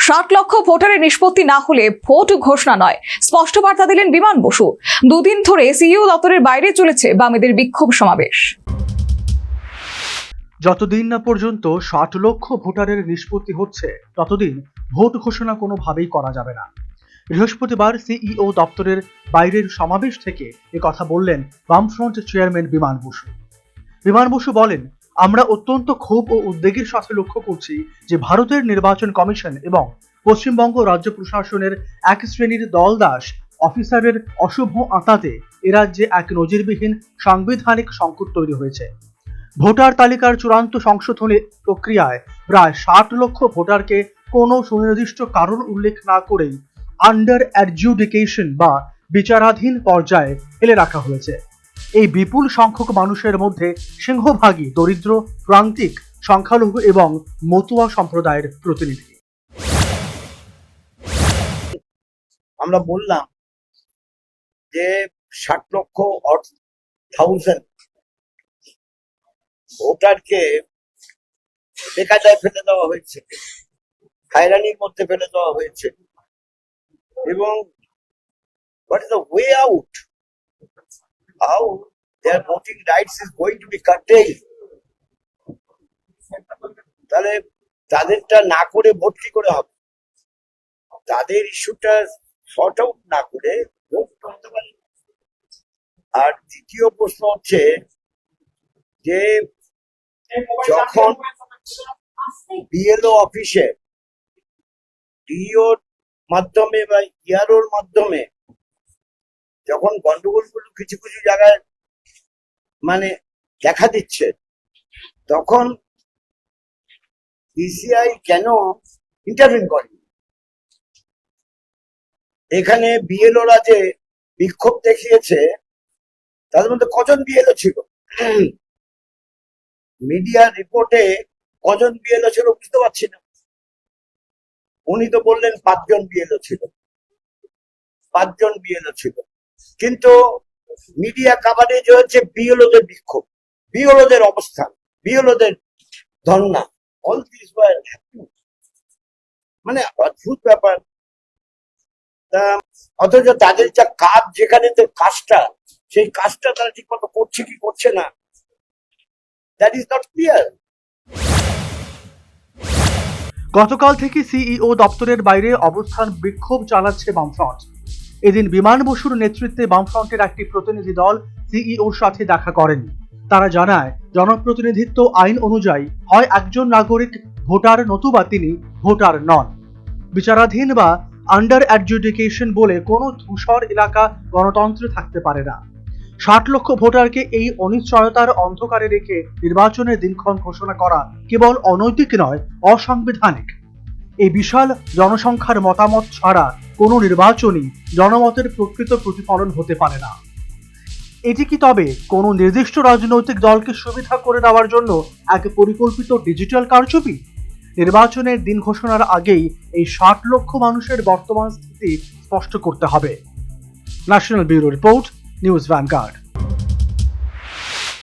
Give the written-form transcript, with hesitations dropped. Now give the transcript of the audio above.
60 লক্ষ ভোটারের নিষ্পত্তি না হলে ভোট ঘোষণা নয়, স্পষ্ট বার্তা দিলেন বিমান বসু। দুদিন ধরে সিইও দপ্তরের বাইরে চলেছে বামেদের বিক্ষোভ সমাবেশ। যতদিন না পর্যন্ত 60 লক্ষ ভোটারের নিষ্পত্তি হচ্ছে ততদিন ভোট ঘোষণা কোনোভাবেই করা যাবে না। বৃহস্পতিবার সিইও দপ্তরের বাইরের সমাবেশ থেকে কথা বললেন বামফ্রন্ট চেয়ারম্যান বিমান বসু। বিমান বসু বলেন, আমরা অত্যন্ত ক্ষোভ ও উদ্বেগের সাথে লক্ষ্য করছি যে ভারতের নির্বাচন কমিশন এবং পশ্চিমবঙ্গ রাজ্য প্রশাসনের এক শ্রেণীর দলদাস অফিসারের অশুভ আঁতাতে এ রাজ্যে এক নজিরবিহীন সাংবিধানিক সংকট তৈরি হয়েছে। ভোটার তালিকার চূড়ান্ত সংশোধনী প্রক্রিয়ায় প্রায় 60 লক্ষ ভোটারকে কোনো সুনির্দিষ্ট কারণ উল্লেখ না করেই আন্ডার অ্যাডজুডিকেশন বা বিচারাধীন পর্যায়ে ফেলে রাখা হয়েছে। এই বিপুল সংখ্যক মানুষের মধ্যে সিংহভাগই দরিদ্র, প্রান্তিক, সংখ্যালঘু এবং মতুয়া সম্প্রদায়ের প্রতিনিধি। আমরা বললাম যে 60 লক্ষ ভোটারকে বেকায়দায় ফেলে দেওয়া হয়েছে, হয়রানির মধ্যে ফেলে দেওয়া হয়েছে এবং what is the way out? How their voting rights is going to be curtailed? তাহলে তাদেরটা না করে ভোট কি করে হবে? তাদের ইস্যুটা সর্ট আউট না করে ভোট করতে পারে। আর দ্বিতীয় প্রশ্ন হচ্ছে যে যখন বিএলও অফিসে ডিওর মাধ্যমে বা ইয়ারোর মাধ্যমে যখন গন্ডগোলগুলো কিছু কিছু জায়গায় মানে দেখা দিচ্ছে, তখন বিসিআই কেন ইন্টারভিউ করে? এখানে বিএলওরা যে বিক্ষোভ দেখিয়েছে তাদের মধ্যে কজন বিএলও ছিল? মিডিয়া রিপোর্টে কজন বিএলও ছিল বুঝতে পারছি না। উনি তো বললেন 5 জন বিএলও ছিল, 5 জন বিএলও ছিল, কিন্তু মিডিয়া কাভারেজ হচ্ছে বিএলওদের বিক্ষোভ, বিএলওদের অবস্থান, বিএলওদের ধর্ণা। অল দিস ওয়ার হ্যাপেনিং, মানে অদ্ভুত ব্যাপার। অথচ তাদের যা কাজ, যেখানে কাজটা, সেই কাজটা তারা ঠিক মতো করছে কি করছে না, দ্যাট ইজ নট ক্লিয়ার। গতকাল থেকে সিইও দপ্তরের বাইরে অবস্থান বিক্ষোভ চালাচ্ছে বামফ্রন্ট। এদিন বিমান বসুর নেতৃত্বে বামফ্রন্টের একটি প্রতিনিধি দল সিইওর সাথে দেখা করেন। তারা জানায়, জনপ্রতিনিধিত্ব আইন অনুযায়ী হয় একজন নাগরিক ভোটার, নতুবা তিনি ভোটার নন। বিচারাধীন বা আন্ডার অ্যাডজুডিকেশন বলে কোনো ধূসর এলাকা গণতন্ত্রে থাকতে পারে না। 60 লক্ষ ভোটারকে এই অনিশ্চয়তার অন্ধকারে রেখে নির্বাচনের দিনক্ষণ ঘোষণা করা কেবল অনৈতিক নয়, অসাংবিধানিক। এই বিশাল জনসংখ্যার মতামত ছাড়া কোনো নির্বাচনই জনমতের প্রকৃত প্রতিফলন হতে পারে না। এটি কি তবে কোনো নির্দিষ্ট রাজনৈতিক দলকে সুবিধা করে দেওয়ার জন্য এক পরিকল্পিত ডিজিটাল কারচুপি? নির্বাচনের দিন ঘোষণার আগেই এই 60 লক্ষ মানুষের বর্তমান স্থিতি স্পষ্ট করতে হবে। National bureau report, news vanguard.